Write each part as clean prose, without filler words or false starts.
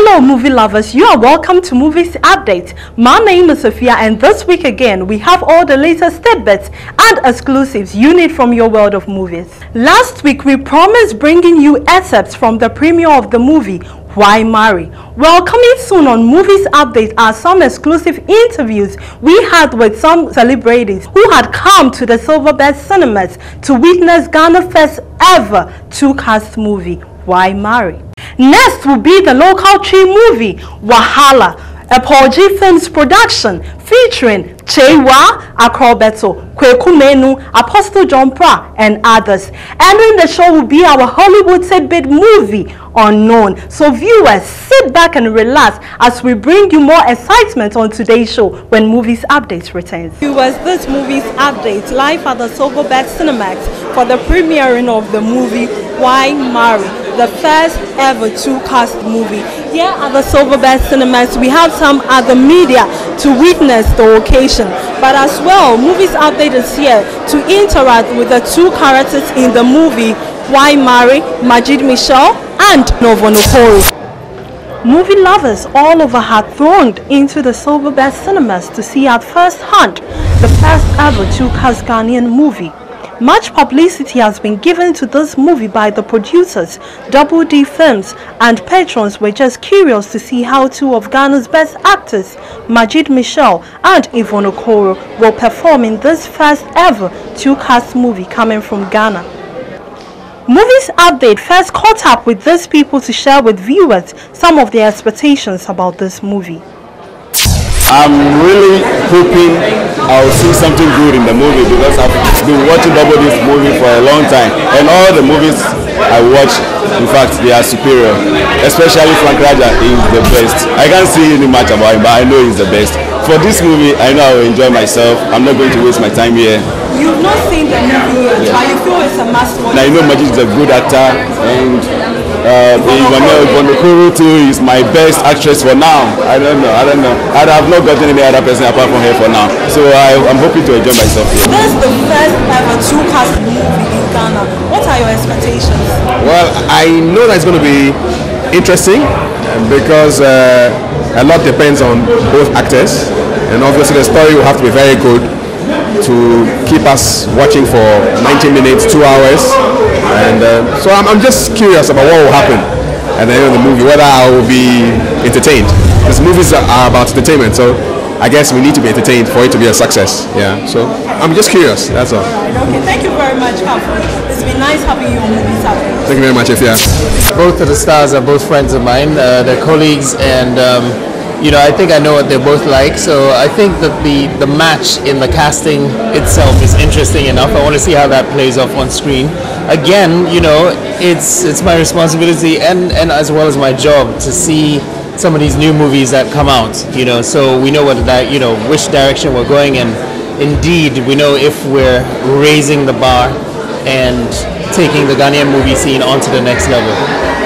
Hello movie lovers, you are welcome to Movies Update. My name is Sophia and this week again we have all the latest tidbits and exclusives you need from your world of movies. Last week we promised bringing you excerpts from the premiere of the movie Why Marry? Well, coming soon on Movies Update are some exclusive interviews we had with some celebrities who had come to the Silverbird cinemas to witness Ghana's first ever two-cast movie Why Marry? Next will be the local tree movie Wahala, a ep11 Films production featuring Chewa, Akrobeto, Kweku Menu, Apostle John Pra, and others. Ending the show will be our Hollywood tidbit movie Unknown. So viewers, sit back and relax as we bring you more excitement on today's show when Movies Update returns. Viewers, this Movies Update live at the Silverbird Cinemax for the premiering of the movie Why Marry, the first ever two-cast movie. Here at the Silverbird Cinemas, we have some other media to witness the occasion. But as well, Movies Update is here to interact with the two characters in the movie Why Marry, Majid Michel and Novonokoro. Movie lovers all over had thronged into the Silverbird Cinemas to see at first hand the first ever two-cast Ghanaian movie. Much publicity has been given to this movie by the producers, Double D Films, and patrons were just curious to see how two of Ghana's best actors, Majid Michel and Yvonne Okoro, will perform in this first ever two-cast movie coming from Ghana. Movies Update first caught up with these people to share with viewers some of their expectations about this movie. I'm really hoping I'll see something good in the movie because I've been watching Double D's movie for a long time, and all the movies I watch, in fact, they are superior. Especially Frank Raja is the best. I can't see any much about him, but I know he's the best. For this movie, I know I will enjoy myself. I'm not going to waste my time here. You've not seen the movie yet, but you feel it's a must watch. Now, you know Majid is a good actor, and Yvonne Okoro too is my best actress for now. I don't know. I have not gotten any other person apart from her for now. So I'm hoping to enjoy myself here. This is the first ever two-cast movie in Ghana. What are your expectations? Well, I know that it's going to be interesting because a lot depends on both actors, and obviously the story will have to be very good to keep us watching for 90 minutes, 2 hours, and so I'm just curious about what will happen at the end of the movie, whether I will be entertained. Because movies are about entertainment, so I guess we need to be entertained for it to be a success. Yeah, so I'm just curious, that's all. Okay, thank you very much, Kafu. It's been nice having you on Movies Update. Thank you very much, Ifya. Both of the stars are both friends of mine, they're colleagues, and you know, I think I know what they're both like, so I think that the match in the casting itself is interesting enough. I want to see how that plays off on screen. Again, you know, it's my responsibility and as well as my job to see some of these new movies that come out, you know, so we know what that, you know, which direction we're going, and indeed we know if we're raising the bar and taking the Ghanaian movie scene onto the next level.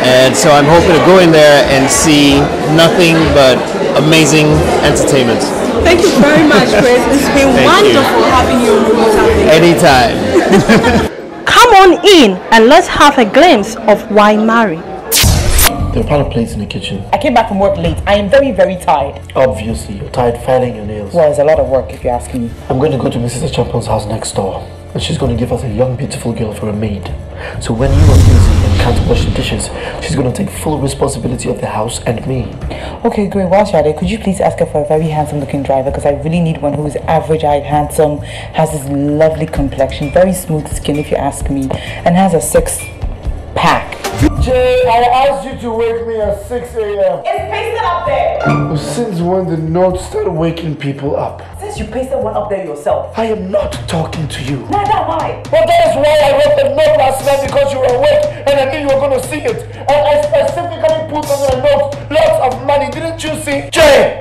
And so I'm hoping to go in there and see nothing but amazing entertainment. Thank you very much, Chris. It's been wonderful having you on Movies Update. Anytime. Come on in and let's have a glimpse of Why Marry. There are a pile of plates in the kitchen. I came back from work late. I am very, very tired. Obviously, you're tired filing your nails. Well, it's a lot of work if you ask me. I'm going to go to Mrs. Achampon's house next door, and she's going to give us a young, beautiful girl for a maid. So when you are busy and can't wash the dishes, she's going to take full responsibility of the house and me. Okay, great. While you're there, could you please ask her for a very handsome-looking driver? Because I really need one who is average-eyed, handsome, has this lovely complexion, very smooth skin, if you ask me, and has a six-pack. Jay, I asked you to wake me at 6 a.m. It's pasted up there. Since when did notes start waking people up? Since you pasted one up there yourself. I am not talking to you. Neither am I. But that is why I wrote the note last night, because you were awake and I knew you were going to see it. And I specifically put on the note lots of money. Didn't you see? Jay!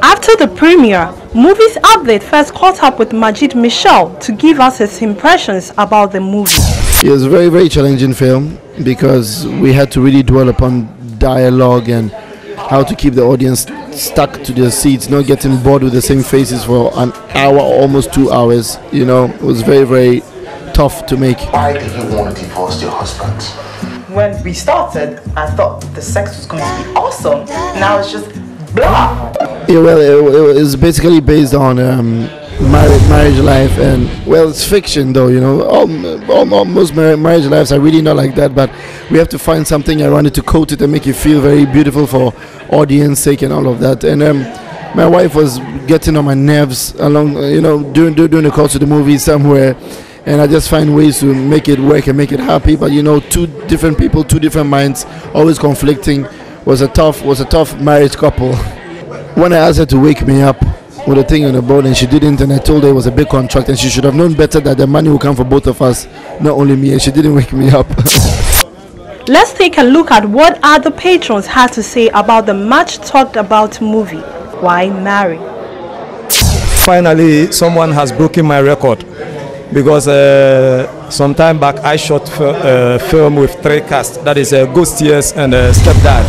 After the premiere, Movies Update first caught up with Majid Michel to give us his impressions about the movie. It was a very, very challenging film because we had to really dwell upon dialogue and how to keep the audience stuck to their seats, not getting bored with the same faces for an hour or almost 2 hours. You know, it was very, very tough to make. Why did you want to divorce your husband? when we started, I thought the sex was going to be awesome. Now it's just blah. Yeah, well, it was basically based on marriage life, and well, it's fiction though, you know. Most marriage lives are really not like that, but we have to find something around it to coat it and make it feel very beautiful for audience sake and all of that. And my wife was getting on my nerves along, you know, during the course of the movie somewhere, and I just find ways to make it work and make it happy. But you know, two different people, two different minds, always conflicting. Was a tough marriage couple. When I asked her to wake me up with a thing on the board and she didn't, and I told her it was a big contract and she should have known better that the money will come for both of us, not only me, and she didn't wake me up. Let's take a look at what other patrons had to say about the much talked about movie, Why Marry? Finally, someone has broken my record, because some time back I shot a film with 3 casts, that is Ghost Tears and Stepdad,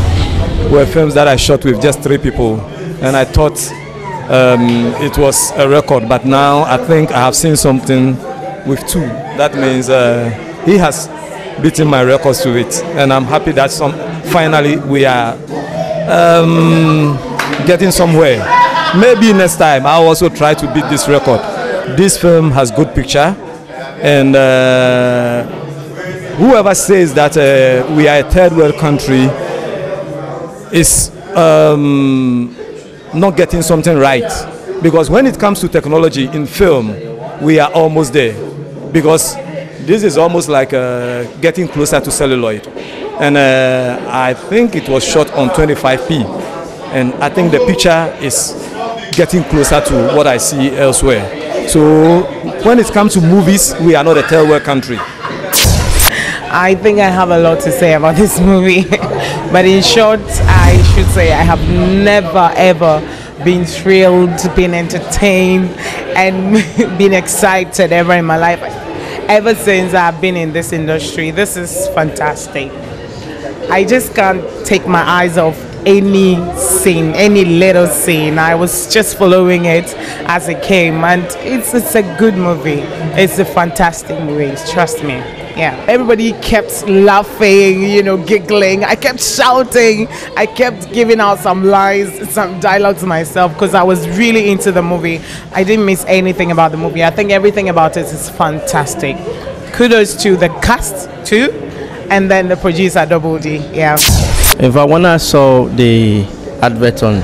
were films that I shot with just 3 people, and I thought it was a record, but now I think I have seen something with 2. That means he has beaten my records to it, and I'm happy that finally we are getting somewhere. Maybe next time I'll also try to beat this record. This film has good picture, and whoever says that we are a third world country is not getting something right, because when it comes to technology in film, we are almost there, because this is almost like getting closer to celluloid, and I think it was shot on 25p, and I think the picture is getting closer to what I see elsewhere. So when it comes to movies, we are not a third world country. I think I have a lot to say about this movie, but in short, I should say I have never ever been thrilled, been entertained, and been excited ever in my life. Ever since I've been in this industry, this is fantastic. I just can't take my eyes off any scene, any little scene. I was just following it as it came, and it's a good movie. It's a fantastic movie, trust me. Yeah, everybody kept laughing, you know, giggling. I kept shouting. I kept giving out some lines, some dialogue to myself, because I was really into the movie. I didn't miss anything about the movie. I think everything about it is fantastic. Kudos to the cast too, and then the producer Double D. Yeah. In fact, when I saw the advert on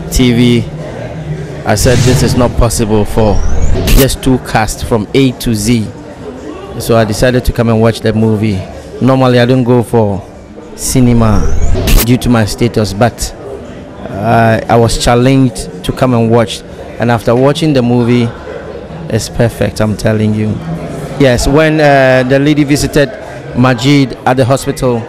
TV, I said this is not possible for just 2 casts from A to Z. So I decided to come and watch the movie. Normally I don't go for cinema due to my status, but I was challenged to come and watch, and after watching the movie, it's perfect, I'm telling you. Yes, when the lady visited Majid at the hospital,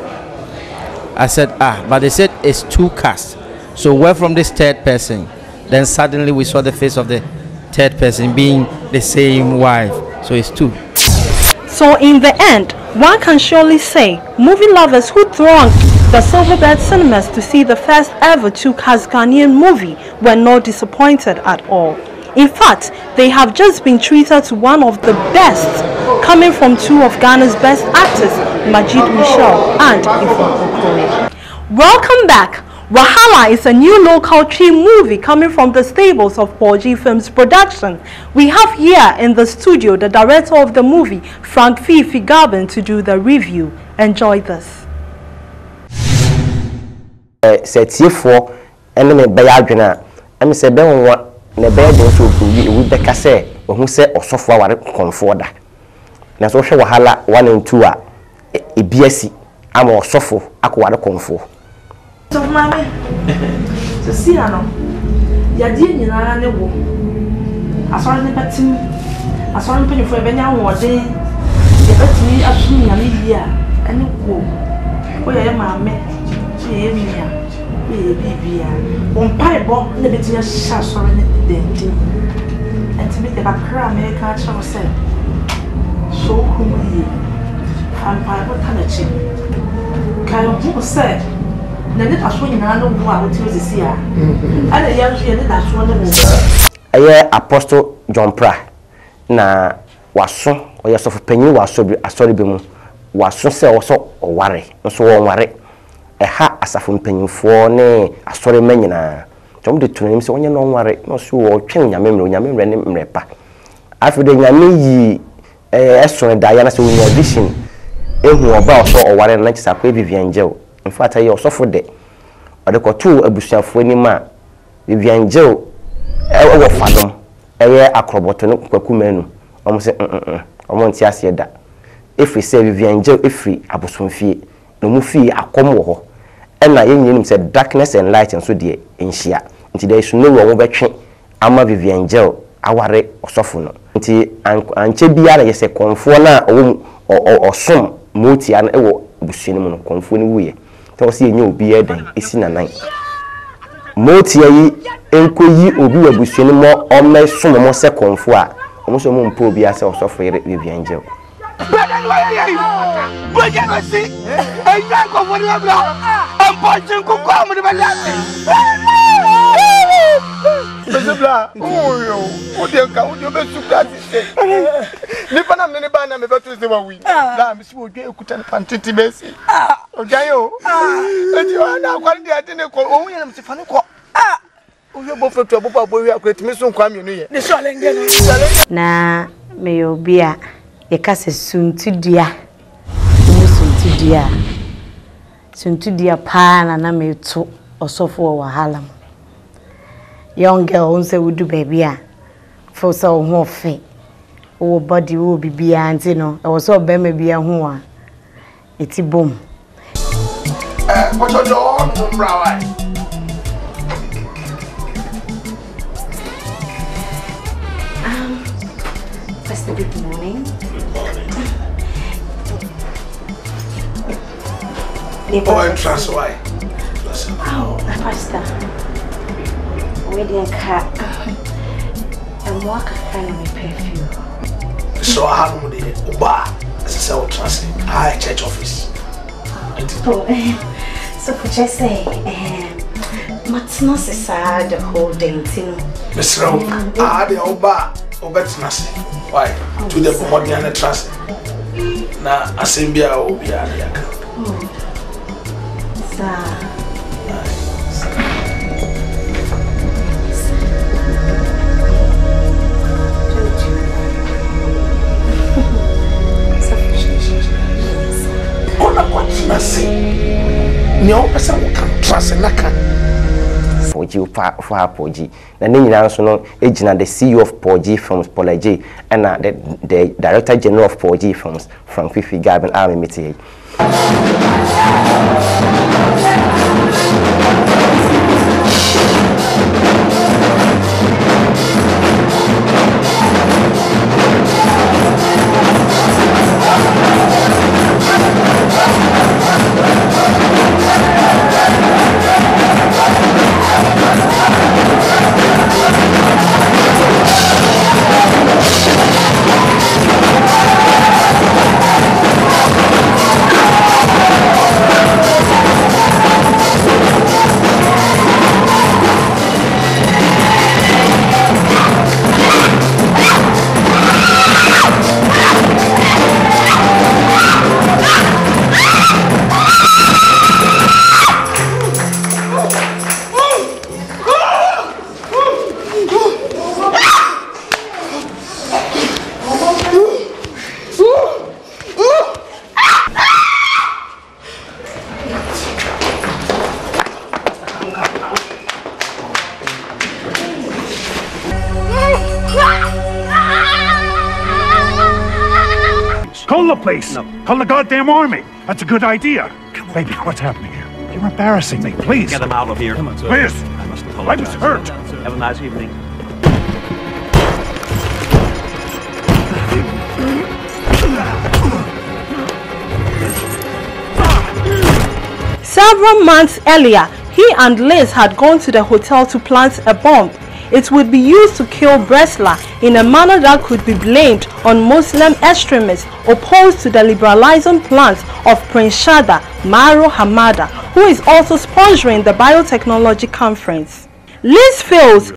I said, but they said it's 2 casts, so where from this 3rd person? Then suddenly we saw the face of the 3rd person being the same wife, so it's 2. So in the end, one can surely say movie lovers who thronged the Silverbird cinemas to see the first ever 2-cast Ghanaian movie were not disappointed at all. In fact, they have just been treated to one of the best, coming from 2 of Ghana's best actors, Majid Michel and Yvonne Okoye. Welcome back. Wahala is a new local team movie coming from the stables of Paul G Films production. We have here in the studio the director of the movie, Frank Fifi Gabin, to do the review. Enjoy this. For and then Bayadrina, and Mr. Ben what the bed with the cassette, or who said or software comforter. Now, social Wahala 1 and 2 are a BSc, I'm or software, aqua comfort. So, Mammy, to see, I know. You're doing I know. I saw the betting. I saw him penny for a venue one day. The betting, I see me a media and you go. Where I am, I met baby. One pipe bomb, the betting a shot or anything. And to meet the background, I can't show myself. So, who you? I'm pipe or Tanachi. Can you say? I Apostle John Pra na waso or yes of penny was so a story be waso se oso oware nso wonware eha asafo mpanyimfo ne asore manyina tom de tunanim se onye no nware no so wo twen nyamemre ne mrepa afide nyame yi esore da ya na se woni audition ehu oba oso oware na chisa kwa Vivian Gel in fact ayi osofo de ode ko tu abusuafo ni ma Vivian Gel ewo fadom eye akroboto no kwakumanu omo se omo nti ase da efri se Vivian Gel efri abosomfie no mu fie akom wo ho ena yenyenim se darkness and light nso de enhia nti there is no way wo betwe ama Vivian Gel aware osofo no nti anche biara yese konfo na osom moti an ewo busuani mu no konfo ni wuye to se yenye obi eden esi na nan moti yi enkoyi obi wa busuani mo omesom mo se konfo a omo so mo mpo obi ase osofo yere Vivian Gel na meyobia yekase suntudia pa na metu osofo wahala young girl unse wudu baby a for so ho fe o body wo bibia anti no e wo so be ma bia ho a eti bom what you on umbrawa first good morning. Oh, trust why? Oh, Pastor. We didn't cut. And walk kind of perfume. So I have the Uba as a cell trust high church office. So for just say, what's not sad the whole day, you know. Miss Rowe, I the Uba Obetnasi. Why? To the Pomodiana trust. Now, Assembia will be at the account. Poji for Poji. The name also known agent the CEO of Poji Films, Paula J, and the Director General of Poji Films, Frank Fifi Gavin Army Métier. Call the police. No. Call the goddamn army. That's a good idea. Baby, what's happening here? You're embarrassing me. Please. Get them out of here. Please. I was hurt. Have a nice evening. Several months earlier, he and Liz had gone to the hotel to plant a bomb. It would be used to kill Bresla in a manner that could be blamed on Muslim extremists opposed to the liberalizing plans of Prince Shada Maro Hamada, who is also sponsoring the biotechnology conference. Liz feels